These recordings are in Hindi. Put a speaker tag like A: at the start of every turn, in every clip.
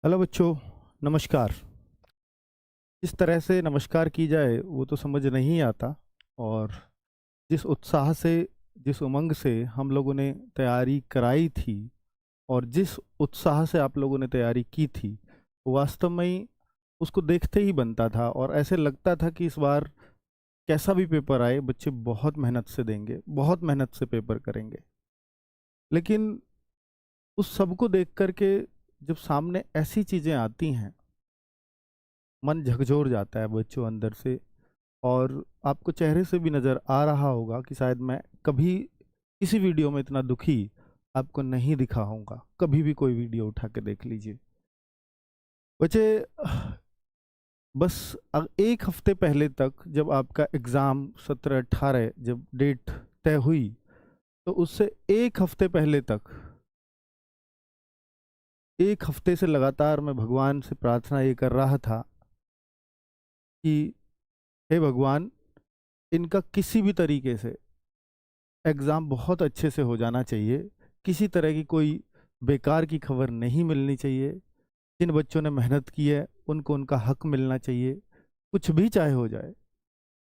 A: हेलो बच्चों, नमस्कार। किस तरह से नमस्कार की जाए वो तो समझ नहीं आता। और जिस उत्साह से, जिस उमंग से हम लोगों ने तैयारी कराई थी और जिस उत्साह से आप लोगों ने तैयारी की थी, वो वास्तव में ही उसको देखते ही बनता था और ऐसे लगता था कि इस बार कैसा भी पेपर आए बच्चे बहुत मेहनत से देंगे, बहुत मेहनत से पेपर करेंगे। लेकिन उस सब को देख करके जब सामने ऐसी चीज़ें आती हैं, मन झकझोर जाता है बच्चों अंदर से। और आपको चेहरे से भी नज़र आ रहा होगा कि शायद मैं कभी किसी वीडियो में इतना दुखी आपको नहीं दिखा होऊंगा। कभी भी कोई वीडियो उठा के देख लीजिए बच्चे। बस एक हफ्ते पहले तक जब आपका एग्ज़ाम 17-18 जब डेट तय हुई, तो उससे एक हफ्ते पहले तक, एक हफ्ते से लगातार मैं भगवान से प्रार्थना ये कर रहा था कि हे भगवान, इनका किसी भी तरीके से एग्ज़ाम बहुत अच्छे से हो जाना चाहिए। किसी तरह की कोई बेकार की खबर नहीं मिलनी चाहिए। जिन बच्चों ने मेहनत की है उनको उनका हक मिलना चाहिए, कुछ भी चाहे हो जाए,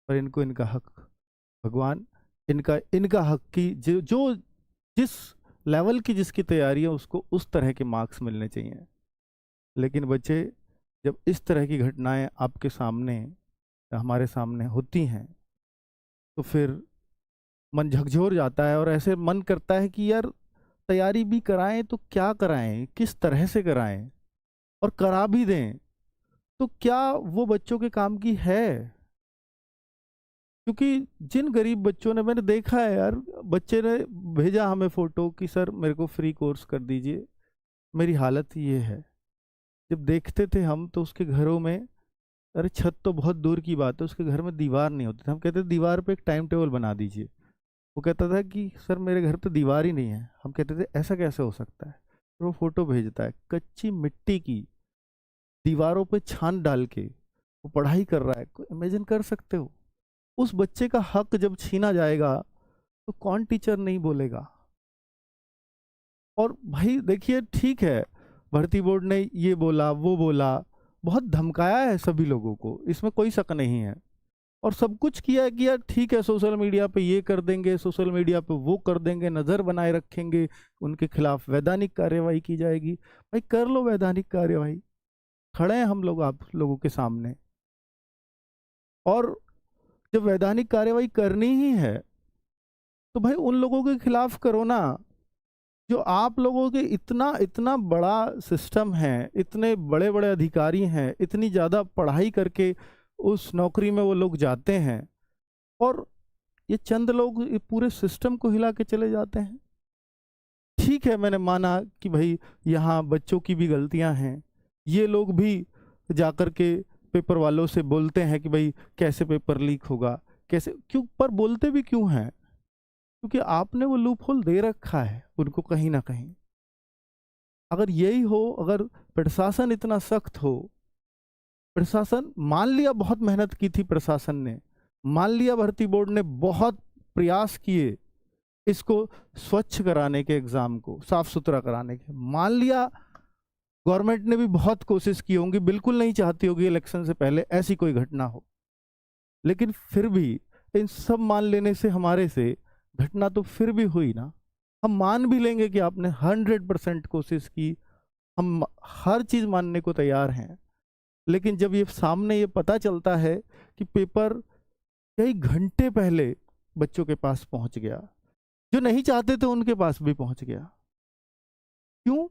A: पर इनको इनका हक, भगवान, इनका इनका हक की जो जो जिस लेवल की जिसकी तैयारी है उसको उस तरह के मार्क्स मिलने चाहिए। लेकिन बच्चे, जब इस तरह की घटनाएं आपके सामने, हमारे सामने होती हैं, तो फिर मन झकझोर जाता है और ऐसे मन करता है कि यार, तैयारी भी कराएं तो क्या कराएं, किस तरह से कराएं, और करा भी दें तो क्या वो बच्चों के काम की है। क्योंकि जिन गरीब बच्चों ने, मैंने देखा है यार, बच्चे ने भेजा हमें फोटो कि सर मेरे को फ्री कोर्स कर दीजिए, मेरी हालत ये है। जब देखते थे हम तो उसके घरों में, अरे छत तो बहुत दूर की बात है, उसके घर में दीवार नहीं होती थी। हम कहते दीवार पे एक टाइम टेबल बना दीजिए। वो कहता था कि सर मेरे घर पे दीवार ही नहीं है। हम कहते थे ऐसा कैसे हो सकता है। फिर वो फोटो भेजता है कच्ची मिट्टी की दीवारों पे छान डाल के वो पढ़ाई कर रहा है। इमेजिन कर सकते हो, उस बच्चे का हक जब छीना जाएगा तो कौन टीचर नहीं बोलेगा। और भाई देखिए, ठीक है, भर्ती बोर्ड ने ये बोला वो बोला, बहुत धमकाया है सभी लोगों को, इसमें कोई शक नहीं है। और सब कुछ किया है कि यार ठीक है, सोशल मीडिया पे ये कर देंगे, सोशल मीडिया पे वो कर देंगे, नज़र बनाए रखेंगे, उनके खिलाफ वैधानिक कार्यवाही की जाएगी। भाई कर लो वैधानिक कार्यवाही, खड़े हैं हम लोग आप लोगों के सामने। और जब वैधानिक कार्यवाही करनी ही है तो भाई उन लोगों के खिलाफ करो ना, जो आप लोगों के इतना इतना बड़ा सिस्टम है, इतने बड़े बड़े अधिकारी हैं, इतनी ज़्यादा पढ़ाई करके उस नौकरी में वो लोग जाते हैं, और ये चंद लोग ये पूरे सिस्टम को हिला के चले जाते हैं। ठीक है, मैंने माना कि भाई यहाँ बच्चों की भी गलतियां हैं, ये लोग भी जाकर के पेपर वालों से बोलते हैं कि भाई कैसे पेपर लीक होगा, कैसे, क्यों, पर बोलते भी क्यों हैं? क्योंकि आपने वो लूप होल दे रखा है उनको कहीं ना कहीं। अगर यही हो, अगर प्रशासन इतना सख्त हो, प्रशासन मान लिया बहुत मेहनत की थी प्रशासन ने, मान लिया भर्ती बोर्ड ने बहुत प्रयास किए इसको स्वच्छ कराने के, एग्जाम को साफ सुथरा कराने के, मान लिया गवर्नमेंट ने भी बहुत कोशिश की होंगी, बिल्कुल नहीं चाहती होगी इलेक्शन से पहले ऐसी कोई घटना हो। लेकिन फिर भी इन सब मान लेने से, हमारे से घटना तो फिर भी हुई ना। हम मान भी लेंगे कि आपने 100% कोशिश की, हम हर चीज़ मानने को तैयार हैं। लेकिन जब ये सामने ये पता चलता है कि पेपर कई घंटे पहले बच्चों के पास पहुंच गया, जो नहीं चाहते थे उनके पास भी पहुंच गया। क्यों?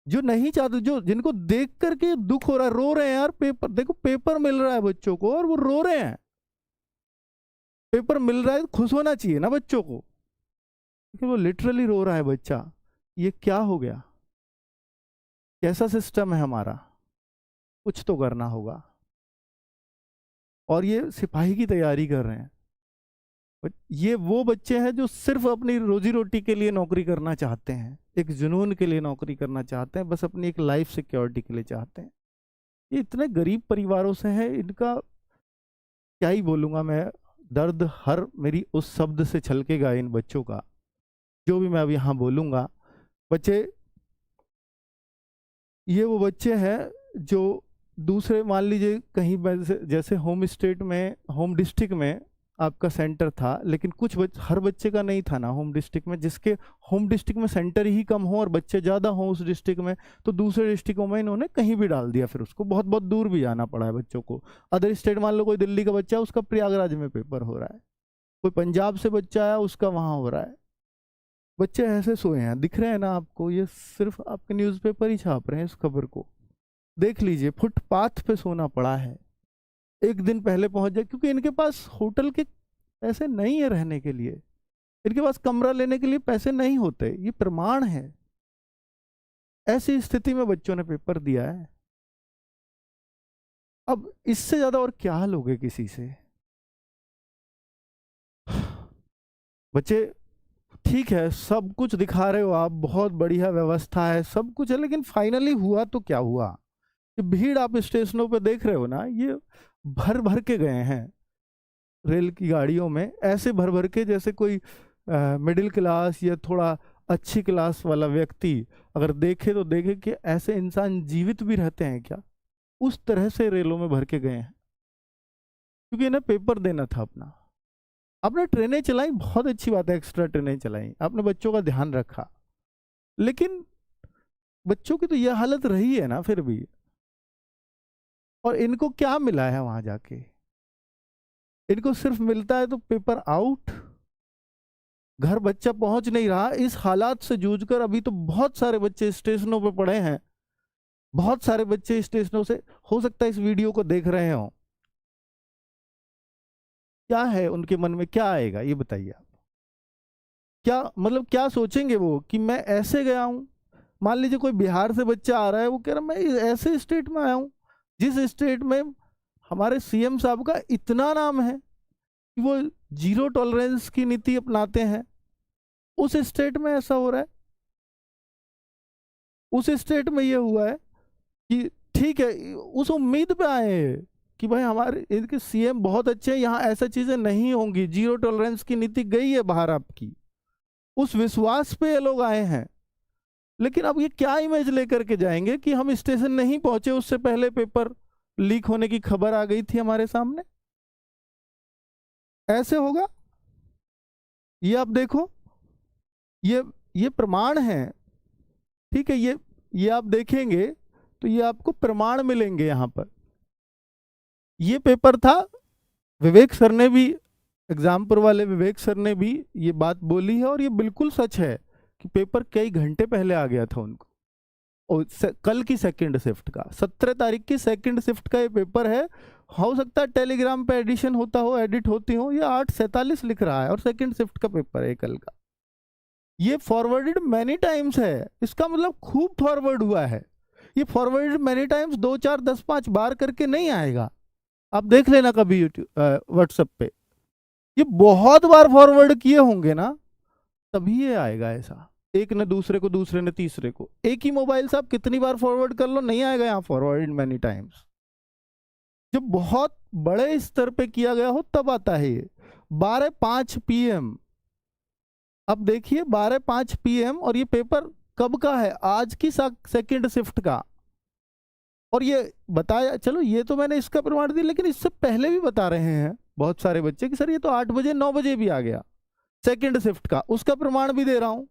A: जो नहीं चाहते, जो जिनको देख करके दुख हो रहा है, रो रहे हैं यार, पेपर देखो, पेपर मिल रहा है बच्चों को और वो रो रहे हैं। पेपर मिल रहा है तो खुश होना चाहिए ना बच्चों को, लेकिन वो लिटरली रो रहा है बच्चा। ये क्या हो गया? कैसा सिस्टम है हमारा? कुछ तो करना होगा। और ये सिपाही की तैयारी कर रहे हैं, ये वो बच्चे हैं जो सिर्फ अपनी रोजी रोटी के लिए नौकरी करना चाहते हैं, एक जुनून के लिए नौकरी करना चाहते हैं, बस अपनी एक लाइफ सिक्योरिटी के लिए चाहते हैं। ये इतने गरीब परिवारों से है, इनका क्या ही बोलूँगा मैं। दर्द हर मेरी उस शब्द से छलकेगा इन बच्चों का, जो भी मैं अब यहाँ बोलूँगा। बच्चे, ये वो बच्चे हैं जो दूसरे, मान लीजिए कहीं जैसे होम स्टेट में, होम डिस्ट्रिक्ट में आपका सेंटर था, लेकिन हर बच्चे का नहीं था ना होम डिस्ट्रिक्ट में। जिसके होम डिस्ट्रिक्ट में सेंटर ही कम हो और बच्चे ज़्यादा हों उस डिस्ट्रिक्ट में, तो दूसरे डिस्ट्रिक्टों में इन्होंने कहीं भी डाल दिया, फिर उसको बहुत बहुत दूर भी जाना पड़ा है बच्चों को। अदर स्टेट, मान लो कोई दिल्ली का बच्चा है, उसका प्रयागराज में पेपर हो रहा है, कोई पंजाब से बच्चा आया उसका वहाँ हो रहा है। बच्चे ऐसे सोए हैं, दिख रहे हैं ना आपको, ये सिर्फ आपके न्यूज़पेपर ही छाप रहे हैं इस खबर को। देख लीजिए, फुटपाथ पे सोना पड़ा है, एक दिन पहले पहुंच जाए, क्योंकि इनके पास होटल के पैसे नहीं है रहने के लिए, इनके पास कमरा लेने के लिए पैसे नहीं होते, ये प्रमाण है। ऐसी स्थिति में बच्चों ने पेपर दिया है। अब इससे ज्यादा और क्या लोगे किसी से? बच्चे, ठीक है, सब कुछ दिखा रहे हो आप, बहुत बढ़िया व्यवस्था है, सब कुछ है, लेकिन फाइनली हुआ तो क्या हुआ? ये भीड़ आप स्टेशनों पे देख रहे हो ना, ये भर भर के गए हैं रेल की गाड़ियों में, ऐसे भर भर के जैसे कोई मिडिल क्लास या थोड़ा अच्छी क्लास वाला व्यक्ति अगर देखे तो देखे कि ऐसे इंसान जीवित भी रहते हैं क्या, उस तरह से रेलों में भर के गए हैं, क्योंकि इन्हें पेपर देना था अपना। आपने ट्रेनें चलाई, बहुत अच्छी बात है, एक्स्ट्रा ट्रेनें चलाई, आपने बच्चों का ध्यान रखा, लेकिन बच्चों की तो यह हालत रही है ना फिर भी। और इनको क्या मिला है वहां जाके? इनको सिर्फ मिलता है तो पेपर आउट, घर बच्चा पहुंच नहीं रहा। इस हालात से जूझकर अभी तो बहुत सारे बच्चे स्टेशनों पे पड़े हैं, बहुत सारे बच्चे स्टेशनों से, हो सकता है इस वीडियो को देख रहे हो। क्या है उनके मन में, क्या आएगा ये बताइए आप? क्या मतलब, क्या सोचेंगे वो कि मैं ऐसे गया हूं? मान लीजिए कोई बिहार से बच्चा आ रहा है, वो कह रहा मैं ऐसे स्टेट में आया हूं जिस स्टेट में हमारे सीएम साहब का इतना नाम है कि वो जीरो टॉलरेंस की नीति अपनाते हैं, उस स्टेट में ऐसा हो रहा है। उस स्टेट में ये हुआ है कि ठीक है, उस उम्मीद पे आए हैं कि भाई हमारे इनके सीएम बहुत अच्छे हैं, यहाँ ऐसा चीजें नहीं होंगी, जीरो टॉलरेंस की नीति गई है बाहर आपकी, उस विश्वास पे ये लोग आए हैं। लेकिन अब ये क्या इमेज लेकर के जाएंगे कि हम स्टेशन नहीं पहुंचे, उससे पहले पेपर लीक होने की खबर आ गई थी हमारे सामने? ऐसे होगा? ये आप देखो, ये ये प्रमाण है, ठीक है, ये आप देखेंगे तो ये आपको प्रमाण मिलेंगे यहाँ पर। ये पेपर था, विवेक सर ने भी, एग्जामपुर वाले विवेक सर ने भी ये बात बोली है, और ये बिल्कुल सच है कि पेपर कई घंटे पहले आ गया था उनको। और कल की सेकंड शिफ्ट का, 17 तारीख की सेकंड शिफ्ट का ये पेपर है। हो सकता है टेलीग्राम पे एडिशन होता हो, एडिट होती हो, ये 8:47 लिख रहा है और सेकंड शिफ्ट का पेपर है कल का। ये फॉरवर्डेड मैनी टाइम्स है, इसका मतलब खूब फॉरवर्ड हुआ है। ये फॉरवर्डेड मैनी टाइम्स 2 4 10 5 बार करके नहीं आएगा, आप देख लेना कभी यूट्यूब व्हाट्सएप पे, ये बहुत बार फॉरवर्ड किए होंगे ना, तभी ये आएगा ऐसा। एक ने दूसरे को, दूसरे ने तीसरे को, एक ही मोबाइल से आप कितनी बार फॉरवर्ड कर लो, नहीं आएगा यहाँ फॉरवर्ड मैनी टाइम्स। जब बहुत बड़े स्तर पे किया गया हो तब आता है ये। 12:05 PM, अब देखिए 12:05 PM, और ये पेपर कब का है? आज की सेकंड शिफ्ट का। और ये बताया, चलो ये तो मैंने इसका प्रमाण दिया, लेकिन इससे पहले भी बता रहे हैं बहुत सारे बच्चे कि सर ये तो 8 बजे 9 बजे भी आ गया सेकंड शिफ्ट का, उसका प्रमाण भी दे रहा हूं।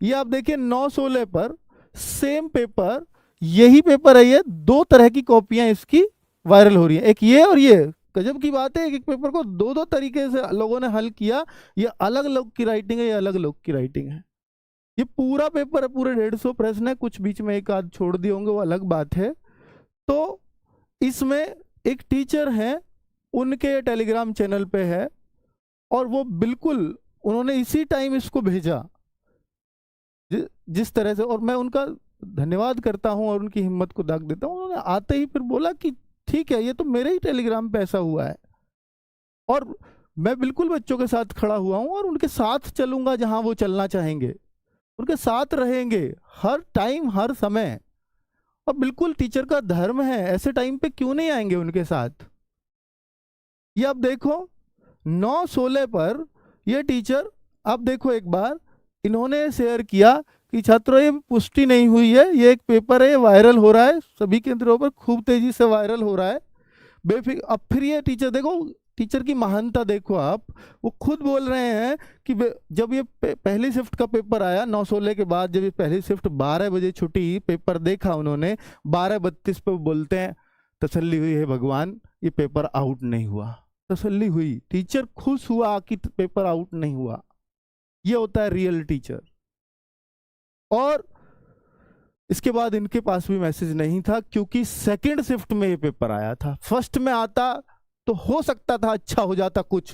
A: ये आप देखिए 9/16 पर सेम पेपर, यही पेपर है, ये 2 तरह की कॉपियां इसकी वायरल हो रही है, एक ये और ये। गजब की बात है, एक पेपर को 2 तरीके से लोगों ने हल किया। ये अलग लोग की राइटिंग है, ये अलग लोग की राइटिंग है। ये पूरा पेपर है, पूरे 150 प्रश्न है, कुछ बीच में एक आध छोड़ दिए होंगे वो अलग बात है। तो इसमें एक टीचर है, उनके टेलीग्राम चैनल पे है, और वो बिल्कुल उन्होंने इसी टाइम इसको भेजा जिस तरह से, और मैं उनका धन्यवाद करता हूं और उनकी हिम्मत को दाग देता हूं। उन्होंने आते ही फिर बोला कि ठीक है, ये तो मेरे ही टेलीग्राम पे ऐसा हुआ है, और मैं बिल्कुल बच्चों के साथ खड़ा हुआ हूं और उनके साथ चलूंगा जहां वो चलना चाहेंगे, उनके साथ रहेंगे हर टाइम हर समय। और बिल्कुल टीचर का धर्म है, ऐसे टाइम पे क्यों नहीं आएंगे उनके साथ? ये आप देखो 9/16 पर ये टीचर, आप देखो एक बार, इन्होंने शेयर किया कि छात्रों ये पुष्टि नहीं हुई है, ये एक पेपर है, ये वायरल हो रहा है, सभी केंद्रों पर खूब तेजी से वायरल हो रहा है। बेफिक्र अब फिर ये टीचर देखो, टीचर की महानता देखो आप, वो खुद बोल रहे हैं कि जब ये पहली शिफ्ट का पेपर आया 9/16 के बाद, जब ये पहली शिफ्ट 12 बजे छुटी, पेपर देखा उन्होंने 12:32 पे, बोलते हैं तसल्ली हुई है भगवान, ये पेपर आउट नहीं हुआ। तसल्ली हुई, टीचर खुश हुआ कि पेपर आउट नहीं हुआ। ये होता है रियल टीचर। और इसके बाद इनके पास भी मैसेज नहीं था, क्योंकि सेकंड शिफ्ट में ये पेपर आया था। फर्स्ट में आता तो हो सकता था अच्छा हो जाता कुछ,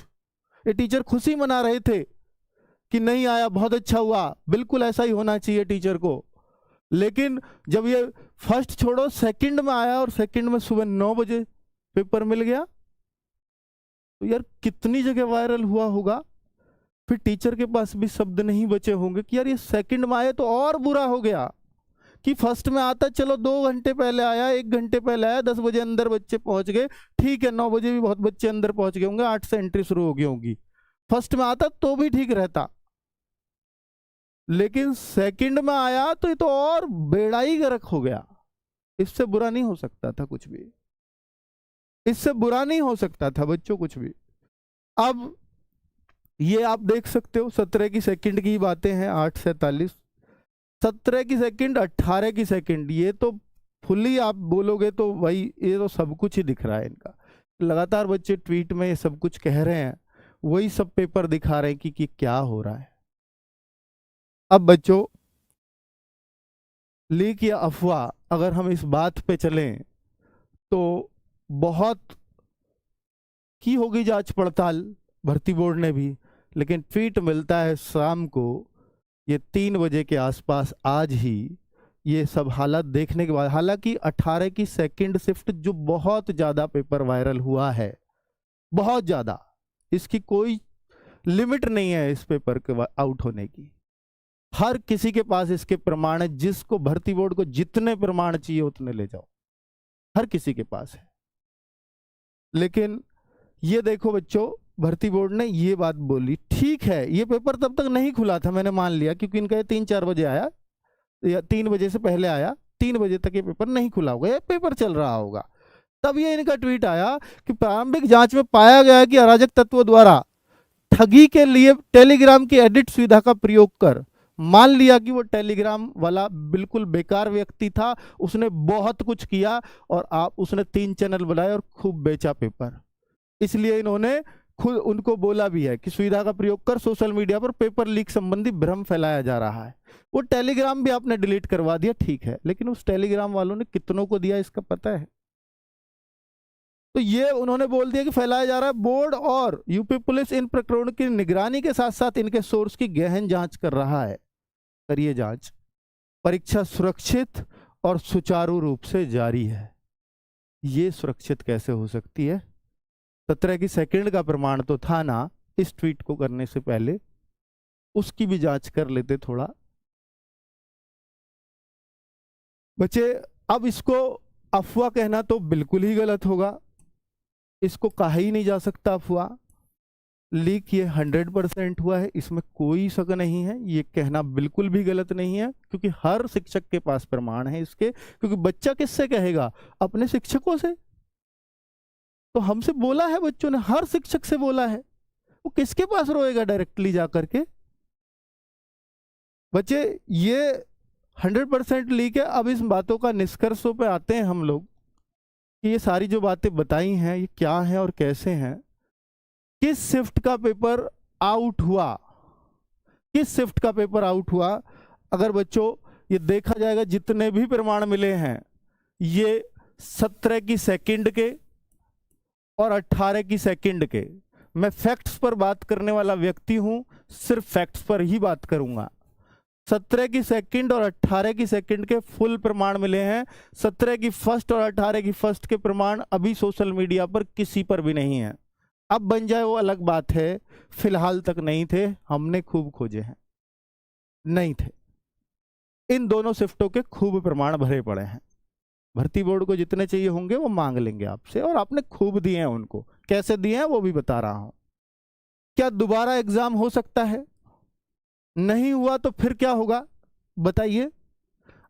A: ये टीचर खुशी मना रहे थे कि नहीं आया, बहुत अच्छा हुआ, बिल्कुल ऐसा ही होना चाहिए टीचर को। लेकिन जब ये फर्स्ट छोड़ो सेकंड में आया, और सेकंड में सुबह 9 बजे पेपर मिल गया, तो यार कितनी जगह वायरल हुआ होगा। फिर टीचर के पास भी शब्द नहीं बचे होंगे कि यार ये सेकंड में आए तो और बुरा हो गया, कि फर्स्ट में आता चलो 2 घंटे पहले आया, 1 घंटे पहले आया, 10 बजे अंदर बच्चे पहुंच गए, ठीक है, 9 बजे भी बहुत बच्चे अंदर पहुंच गए होंगे, 8 से एंट्री शुरू हो गई होगी। फर्स्ट में आता तो भी ठीक रहता, लेकिन सेकंड में आया तो ये तो और बेड़ा ही गर्क हो गया। इससे बुरा नहीं हो सकता था कुछ भी, इससे बुरा नहीं हो सकता था बच्चों कुछ भी। अब ये आप देख सकते हो 17 की सेकंड की बातें हैं, 8:47, 17 की सेकंड, 18 की सेकंड, ये तो फुल्ली आप बोलोगे तो भाई ये तो सब कुछ ही दिख रहा है इनका। लगातार बच्चे ट्वीट में ये सब कुछ कह रहे हैं, वही सब पेपर दिखा रहे हैं कि क्या हो रहा है। अब बच्चों, लीक या अफवाह, अगर हम इस बात पे चलें तो बहुत की होगी जांच पड़ताल भर्ती बोर्ड ने भी, लेकिन ट्वीट मिलता है शाम को, ये 3 बजे के आसपास आज ही, ये सब हालत देखने के बाद, हालांकि 18 की सेकंड शिफ्ट जो बहुत ज़्यादा पेपर वायरल हुआ है, बहुत ज़्यादा, इसकी कोई लिमिट नहीं है इस पेपर के आउट होने की। हर किसी के पास इसके प्रमाण है, जिसको भर्ती बोर्ड को जितने प्रमाण चाहिए उतने ले जाओ, हर किसी के पास है। लेकिन ये देखो बच्चों, भर्ती बोर्ड ने ये बात बोली, ठीक है ये पेपर तब तक नहीं खुला था, मैंने मान लिया, क्योंकि इनका 3-4 बजे आया, या 3 बजे से पहले आया, 3 बजे तक ये पेपर नहीं खुला होगा, ये पेपर चल रहा होगा। तब ये इनका ट्वीट आया कि प्रारंभिक जांच में पाया गया है कि अराजक तत्वों द्वारा ठगी के लिए टेलीग्राम की एडिट सुविधा का प्रयोग कर, मान लिया कि वो टेलीग्राम वाला बिल्कुल बेकार व्यक्ति था, उसने बहुत कुछ किया, और उसने 3 चैनल बनाए और खूब बेचा पेपर। इसलिए इन्होंने खुद उनको बोला भी है कि सुविधा का प्रयोग कर सोशल मीडिया पर पेपर लीक संबंधी भ्रम फैलाया जा रहा है। वो टेलीग्राम भी आपने डिलीट करवा दिया, ठीक है, लेकिन उस टेलीग्राम वालों ने कितनों को दिया इसका पता है? तो ये उन्होंने बोल दिया कि फैलाया जा रहा है। बोर्ड और यूपी पुलिस इन प्रकरणों की निगरानी के साथ साथ इनके सोर्स की गहन जांच कर रहा है। करिए जांच, परीक्षा सुरक्षित और सुचारू रूप से जारी है। ये सुरक्षित कैसे हो सकती है? 17 की सेकंड का प्रमाण तो था ना इस ट्वीट को करने से पहले, उसकी भी जांच कर लेते थोड़ा। बच्चे, अब इसको अफवाह कहना तो बिल्कुल ही गलत होगा, इसको कहा ही नहीं जा सकता अफवाह। लीक ये 100% हुआ है, इसमें कोई शक नहीं है, ये कहना बिल्कुल भी गलत नहीं है, क्योंकि हर शिक्षक के पास प्रमाण है इसके। क्योंकि बच्चा किससे कहेगा? अपने शिक्षकों से। तो हमसे बोला है बच्चों ने, हर शिक्षक से बोला है, वो किसके पास रोएगा डायरेक्टली जाकर के? बच्चे, ये 100% लीक है। अब इस बातों का निष्कर्षों पे आते हैं हम लोग कि ये सारी जो बातें बताई हैं ये क्या है और कैसे हैं। किस शिफ्ट का पेपर आउट हुआ, किस शिफ्ट का पेपर आउट हुआ? अगर बच्चों ये देखा जाएगा, जितने भी प्रमाण मिले हैं ये 17 की सेकंड के और 18 की सेकंड के। मैं फैक्ट्स पर बात करने वाला व्यक्ति हूं, सिर्फ फैक्ट्स पर ही बात करूंगा। 17 की सेकंड और 18 की सेकंड के फुल प्रमाण मिले हैं। 17 की फर्स्ट और 18 की फर्स्ट के प्रमाण अभी सोशल मीडिया पर किसी पर भी नहीं है। अब बन जाए वो अलग बात है, फिलहाल तक नहीं थे, हमने खूब खोजे हैं, नहीं थे। इन दोनों शिफ्टों के खूब प्रमाण भरे पड़े हैं। भर्ती बोर्ड को जितने चाहिए होंगे वो मांग लेंगे आपसे, और आपने खूब दिए हैं उनको। कैसे दिए हैं वो भी बता रहा हूं। क्या दोबारा एग्जाम हो सकता है? नहीं हुआ तो फिर क्या होगा? बताइए,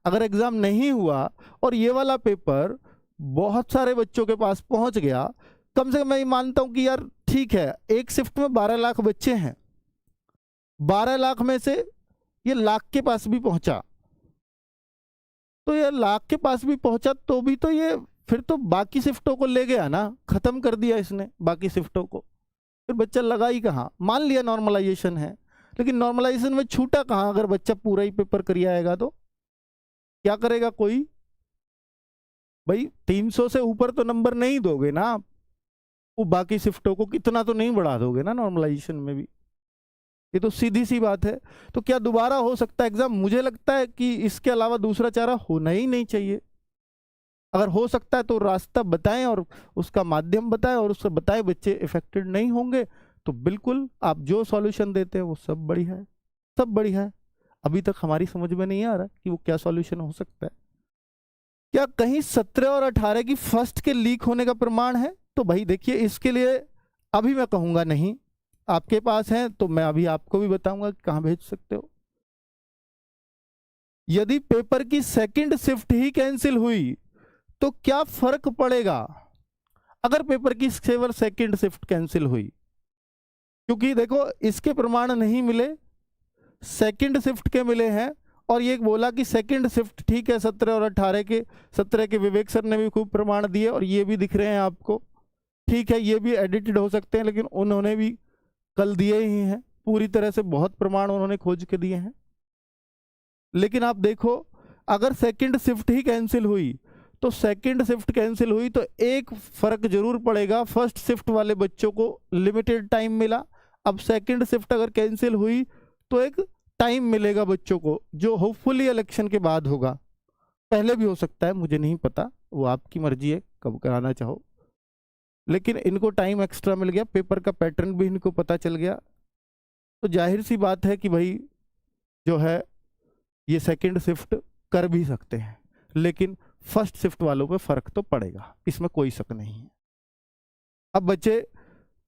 A: अगर एग्जाम नहीं हुआ और ये वाला पेपर बहुत सारे बच्चों के पास पहुंच गया, कम से कम मैं ये मानता हूं कि यार ठीक है, एक शिफ्ट में 12 लाख बच्चे हैं, 12 लाख में से ये लाख के पास भी पहुंचा, तो ये लाख के पास भी पहुंचा तो भी तो ये फिर तो बाकी शिफ्टों को ले गया ना, खत्म कर दिया इसने बाकी शिफ्टों को, फिर बच्चा लगा ही कहाँ। मान लिया नॉर्मलाइजेशन है, लेकिन नॉर्मलाइजेशन में छूटा कहाँ? अगर बच्चा पूरा ही पेपर कर आएगा तो क्या करेगा कोई? भाई 300 से ऊपर तो नंबर नहीं दोगे ना आप, वो बाकी शिफ्टों को कितना तो नहीं बढ़ा दोगे ना नॉर्मलाइजेशन में भी, ये तो सीधी सी बात है। तो क्या दोबारा हो सकता है एग्जाम? मुझे लगता है कि इसके अलावा दूसरा चारा होना ही नहीं चाहिए। अगर हो सकता है तो रास्ता बताएं और उसका माध्यम बताएं, और उससे बताएं बच्चे इफेक्टेड नहीं होंगे तो बिल्कुल आप जो सॉल्यूशन देते हैं वो सब बढ़िया है, सब बढ़िया है। अभी तक हमारी समझ में नहीं आ रहा कि वो क्या सॉल्यूशन हो सकता है। क्या कहीं 17 और 18 की फर्स्ट के लीक होने का प्रमाण है? तो भाई देखिए, इसके लिए अभी मैं कहूंगा नहीं, आपके पास है तो मैं अभी आपको भी बताऊंगा कि कहां भेज सकते हो। यदि पेपर की सेकंड शिफ्ट ही कैंसिल हुई तो क्या फर्क पड़ेगा अगर पेपर की सेकंड शिफ्ट कैंसिल हुई? क्योंकि देखो इसके प्रमाण नहीं मिले, सेकंड शिफ्ट के मिले हैं, और ये बोला कि सेकंड शिफ्ट ठीक है 17 और 18 के, 17 के विवेक सर ने भी खूब प्रमाण दिए और ये भी दिख रहे हैं आपको, ठीक है ये भी एडिटेड हो सकते हैं, लेकिन उन्होंने भी कल दिए ही हैं पूरी तरह से, बहुत प्रमाण उन्होंने खोज के दिए हैं। लेकिन आप देखो, अगर सेकंड शिफ्ट ही कैंसिल हुई तो सेकंड शिफ्ट कैंसिल हुई तो एक फर्क जरूर पड़ेगा, फर्स्ट शिफ्ट वाले बच्चों को लिमिटेड टाइम मिला। अब सेकंड शिफ्ट अगर कैंसिल हुई तो एक टाइम मिलेगा बच्चों को, जो होपफुली इलेक्शन के बाद होगा, पहले भी हो सकता है, मुझे नहीं पता, वो आपकी मर्जी है कब कराना चाहो, लेकिन इनको टाइम एक्स्ट्रा मिल गया, पेपर का पैटर्न भी इनको पता चल गया, तो जाहिर सी बात है कि भाई जो है ये सेकंड शिफ्ट कर भी सकते हैं, लेकिन फर्स्ट शिफ्ट वालों पे फर्क तो पड़ेगा, इसमें कोई शक नहीं है। अब बच्चे,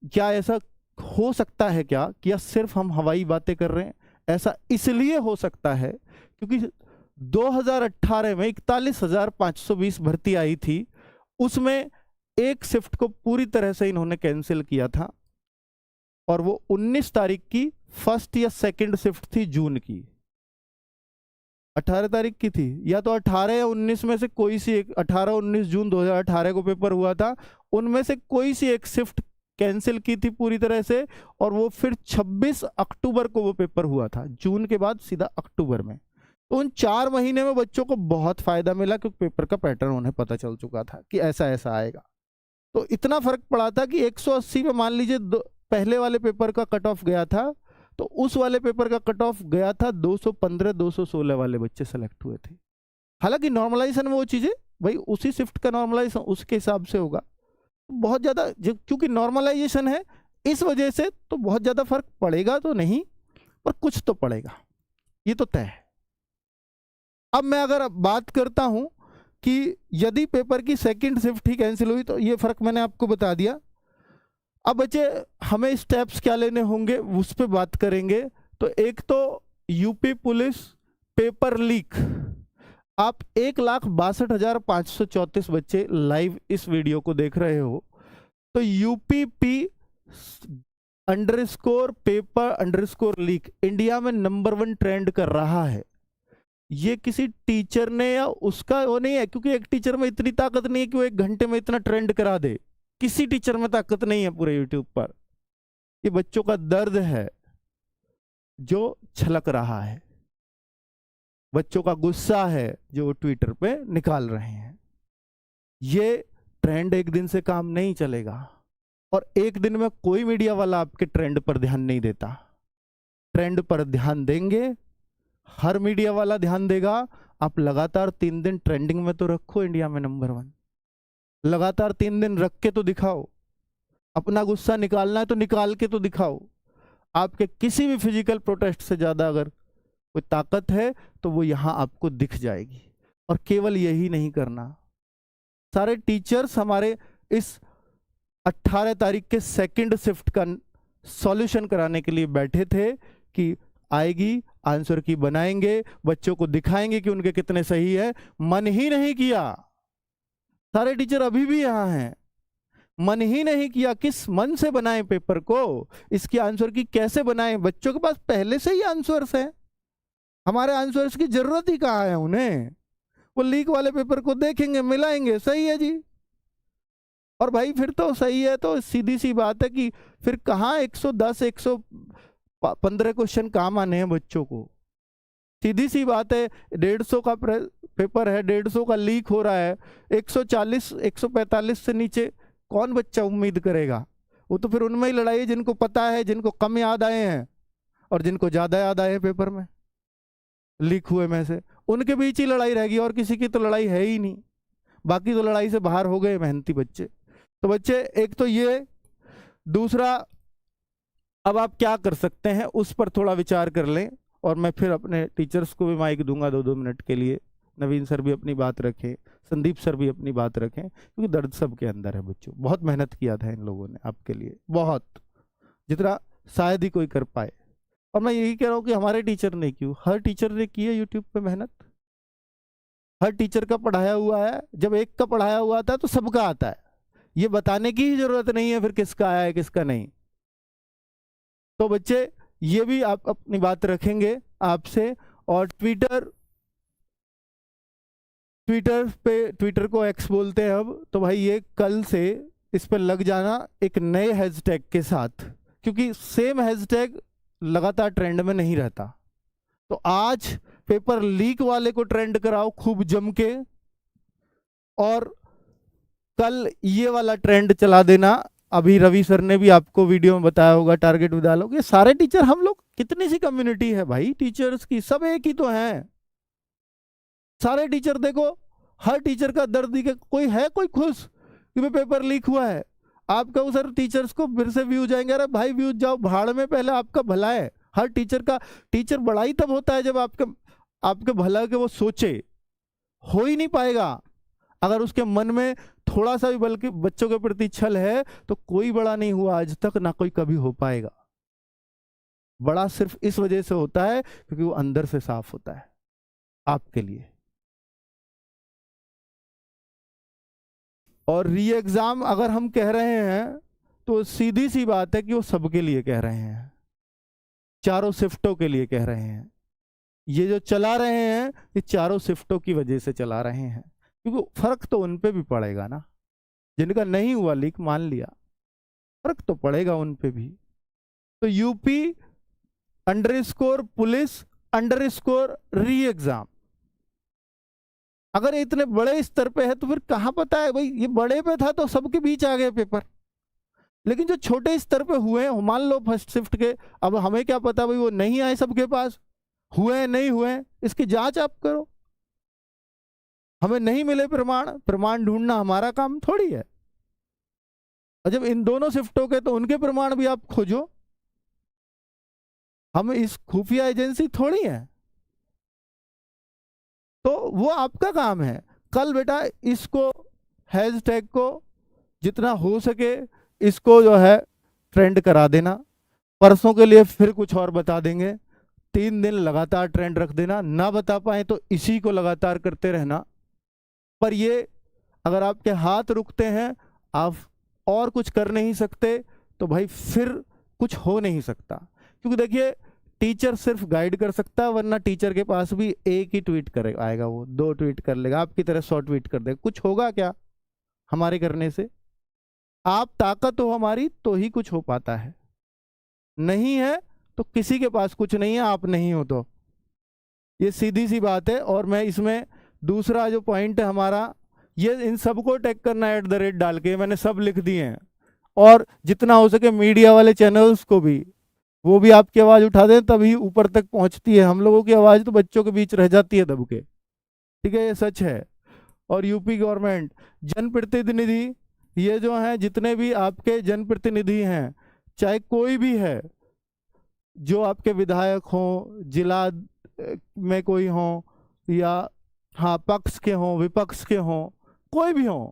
A: क्या ऐसा हो सकता है क्या कि या सिर्फ हम हवाई बातें कर रहे हैं? ऐसा इसलिए हो सकता है क्योंकि 2018 में 41,520 भर्ती आई थी, उसमें एक शिफ्ट को पूरी तरह से इन्होंने कैंसिल किया था, और वो 19 तारीख की फर्स्ट या सेकंड शिफ्ट थी जून की, 18 तारीख की थी, या तो 18 या 19 में से कोई सी एक, 18-19 जून 2018 को पेपर हुआ था, उनमें से कोई सी एक शिफ्ट कैंसिल की थी पूरी तरह से, और वो फिर 26 अक्टूबर को वो पेपर हुआ था, जून के बाद सीधा अक्टूबर में। तो उन 4 महीने में बच्चों को बहुत फायदा मिला, क्योंकि पेपर का पैटर्न उन्हें पता चल चुका था कि ऐसा ऐसा आएगा। तो इतना फर्क पड़ा था कि 180 में मान लीजिए पहले वाले पेपर का कट ऑफ गया था, तो उस वाले पेपर का कट ऑफ गया था 215-216 वाले बच्चे सेलेक्ट हुए थे। हालांकि नॉर्मलाइजेशन में वो चीजें भाई उसी शिफ्ट का नॉर्मलाइजेशन उसके हिसाब से होगा, बहुत ज्यादा क्योंकि नॉर्मलाइजेशन है इस वजह से, तो बहुत ज्यादा फर्क पड़ेगा तो नहीं, पर कुछ तो पड़ेगा, ये तो तय है। अब मैं अगर बात करता हूं कि यदि पेपर की सेकंड शिफ्ट ही कैंसिल हुई, तो ये फर्क मैंने आपको बता दिया। अब बच्चे हमें स्टेप्स क्या लेने होंगे उस पर बात करेंगे। तो एक तो यूपी पुलिस पेपर लीक, आप 1,62,534 बच्चे लाइव इस वीडियो को देख रहे हो, तो UPP underscore paper underscore leak India में नंबर 1 ट्रेंड कर रहा है। ये किसी टीचर ने या उसका वो नहीं है, क्योंकि एक टीचर में इतनी ताकत नहीं है कि वो 1 घंटे में इतना ट्रेंड करा दे, किसी टीचर में ताकत नहीं है पूरे यूट्यूब पर। ये बच्चों का दर्द है जो छलक रहा है, बच्चों का गुस्सा है जो वो ट्विटर पे निकाल रहे हैं। ये ट्रेंड एक दिन से काम नहीं चलेगा, और एक दिन में कोई मीडिया वाला आपके ट्रेंड पर ध्यान नहीं देता। ट्रेंड पर ध्यान देंगे, हर मीडिया वाला ध्यान देगा। आप लगातार 3 दिन ट्रेंडिंग में तो रखो, इंडिया में नंबर 1 लगातार 3 दिन रख के तो दिखाओ। अपना गुस्सा निकालना है तो निकाल के तो दिखाओ। आपके किसी भी फिजिकल प्रोटेस्ट से ज्यादा अगर कोई ताकत है तो वो यहां आपको दिख जाएगी। और केवल यही नहीं करना, सारे टीचर्स हमारे इस 18 तारीख के सेकंड शिफ्ट का सॉल्यूशन कराने के लिए बैठे थे कि आएगी, आंसर की बनाएंगे, बच्चों को दिखाएंगे कि उनके कितने सही है। मन ही नहीं किया, सारे टीचर अभी भी यहाँ हैं, मन ही नहीं किया। किस मन से बनाएं पेपर को, इसकी आंसर की कैसे बनाएं? बच्चों के पास पहले से ही आंसर्स हैं, हमारे आंसर्स की जरूरत ही कहाँ है उन्हें? वो लीक वाले पेपर को देखेंगे, मिलाएंगे, सही है जी। और भाई फिर तो सही है, तो सीधी सी बात है कि फिर कहाँ 110 115 क्वेश्चन काम आने हैं बच्चों को? सीधी सी बात है, 150 का पेपर है, 150 का लीक हो रहा है, 140 145 से नीचे कौन बच्चा उम्मीद करेगा? वो तो फिर उनमें ही लड़ाई है जिनको पता है, जिनको कम याद आए हैं और जिनको ज्यादा याद आए हैं पेपर में लीक हुए में से, उनके बीच ही लड़ाई रहेगी, और किसी की तो लड़ाई है ही नहीं। बाकी तो लड़ाई से बाहर हो गए मेहनती बच्चे। तो बच्चे एक तो ये, दूसरा अब आप क्या कर सकते हैं उस पर थोड़ा विचार कर लें, और मैं फिर अपने टीचर्स को भी माइक दूंगा 2-2 मिनट के लिए। नवीन सर भी अपनी बात रखें, संदीप सर भी अपनी बात रखें, क्योंकि दर्द सबके अंदर है बच्चों। बहुत मेहनत किया था इन लोगों ने आपके लिए, बहुत, जितना शायद ही कोई कर पाए। और मैं यही कह रहा हूँ कि हमारे टीचर ने क्यों, हर टीचर ने की है यूट्यूब पे मेहनत, हर टीचर का पढ़ाया हुआ है। जब एक का पढ़ाया हुआ था तो सबका आता है, ये बताने की ही जरूरत नहीं है फिर किसका आया है किसका नहीं। तो बच्चे ये भी आप अपनी बात रखेंगे आपसे। और ट्विटर को एक्स बोलते हैं अब, तो भाई ये कल से इस पर लग जाना एक नए हैशटैग के साथ, क्योंकि सेम हैशटैग लगातार ट्रेंड में नहीं रहता। तो आज पेपर लीक वाले को ट्रेंड कराओ खूब जम के, और कल ये वाला ट्रेंड चला देना। अभी रवि सर ने भी आपको वीडियो में बताया होगा, टारगेट विद आलोक। ये सारे टीचर, हम लोग कितनी सी कम्युनिटी है भाई टीचर्स की, सब एक ही तो हैं। सारे टीचर देखो, हर टीचर का दर्द ही, कोई है कोई खुश कि पेपर लीक हुआ है? आप कहो सर टीचर्स को फिर से व्यू जाएंगे, अरे भाई व्यूज जाओ भाड़ में, पहले आपका भला है। हर टीचर का, टीचर बड़ा ही तब होता है जब आपके भला के वो सोचे। हो ही नहीं पाएगा अगर उसके मन में थोड़ा सा भी बल्कि बच्चों के प्रति छल है, तो कोई बड़ा नहीं हुआ आज तक, ना कोई कभी हो पाएगा। बड़ा सिर्फ इस वजह से होता है क्योंकि वो अंदर से साफ होता है आपके लिए। और री एग्जाम अगर हम कह रहे हैं तो सीधी सी बात है कि वो सबके लिए कह रहे हैं, चारों शिफ्टों के लिए कह रहे हैं। ये जो चला रहे हैं ये चारों शिफ्टों की वजह से चला रहे हैं, क्योंकि फर्क तो उन पे भी पड़ेगा ना, जिनका नहीं हुआ लीक, मान लिया, फर्क तो पड़ेगा उन पे भी। तो UP_पुलिस_री एग्जाम, अगर इतने बड़े स्तर पे है तो फिर कहाँ पता है भाई, ये बड़े पे था तो सबके बीच आ गए पेपर। लेकिन जो छोटे स्तर पे हुए हैं, मान लो फर्स्ट शिफ्ट के, अब हमें क्या पता भाई वो नहीं आए सबके पास, हुए नहीं हुए, इसकी जांच आप करो। हमें नहीं मिले प्रमाण ढूंढना हमारा काम थोड़ी है। और जब इन दोनों शिफ्टों के, तो उनके प्रमाण भी आप खोजो, हम इस खुफिया एजेंसी थोड़ी है। तो वो आपका काम है। कल बेटा इसको, हैशटैग को जितना हो सके इसको जो है ट्रेंड करा देना। परसों के लिए फिर कुछ और बता देंगे, 3 दिन लगातार ट्रेंड रख देना, ना बता पाए तो इसी को लगातार करते रहना। पर ये अगर आपके हाथ रुकते हैं, आप और कुछ कर नहीं सकते, तो भाई फिर कुछ हो नहीं सकता। क्योंकि देखिए टीचर सिर्फ गाइड कर सकता है, वरना टीचर के पास भी एक ही ट्वीट करे आएगा, वो 2 ट्वीट कर लेगा, आपकी तरह 100 ट्वीट कर देगा। कुछ होगा क्या हमारे करने से? आप ताकत हो हमारी तो ही कुछ हो पाता है, नहीं है तो किसी के पास कुछ नहीं है, आप नहीं हो तो। ये सीधी सी बात है। और मैं इसमें दूसरा जो पॉइंट है हमारा, ये इन सबको टैग करना @ डाल के, मैंने सब लिख दिए हैं। और जितना हो सके मीडिया वाले चैनल्स को भी, वो भी आपकी आवाज़ उठा दें, तभी ऊपर तक पहुंचती है। हम लोगों की आवाज़ तो बच्चों के बीच रह जाती है दब के, ठीक है, ये सच है। और यूपी गवर्नमेंट, जनप्रतिनिधि, ये जो हैं जितने भी आपके जनप्रतिनिधि हैं, चाहे कोई भी है, जो आपके विधायक हों, जिला में कोई हों, या हाँ पक्ष के हों विपक्ष के हों, कोई भी हों,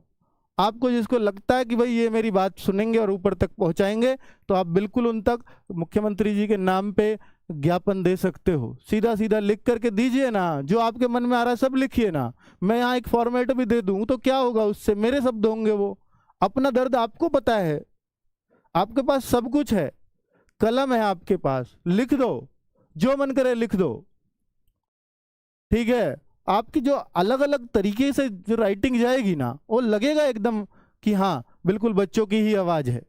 A: आपको जिसको लगता है कि भाई ये मेरी बात सुनेंगे और ऊपर तक पहुंचाएंगे, तो आप बिल्कुल उन तक मुख्यमंत्री जी के नाम पे ज्ञापन दे सकते हो, सीधा सीधा लिख करके दीजिए ना, जो आपके मन में आ रहा है सब लिखिए ना। मैं यहाँ एक फॉर्मेट भी दे दूं तो क्या होगा उससे, मेरे शब्द होंगे वो। अपना दर्द आपको पता है, आपके पास सब कुछ है, कलम है आपके पास, लिख दो, जो मन करे लिख दो, ठीक है। आपकी जो अलग अलग तरीके से जो राइटिंग जाएगी ना, वो लगेगा एकदम कि हाँ बिल्कुल बच्चों की ही आवाज है।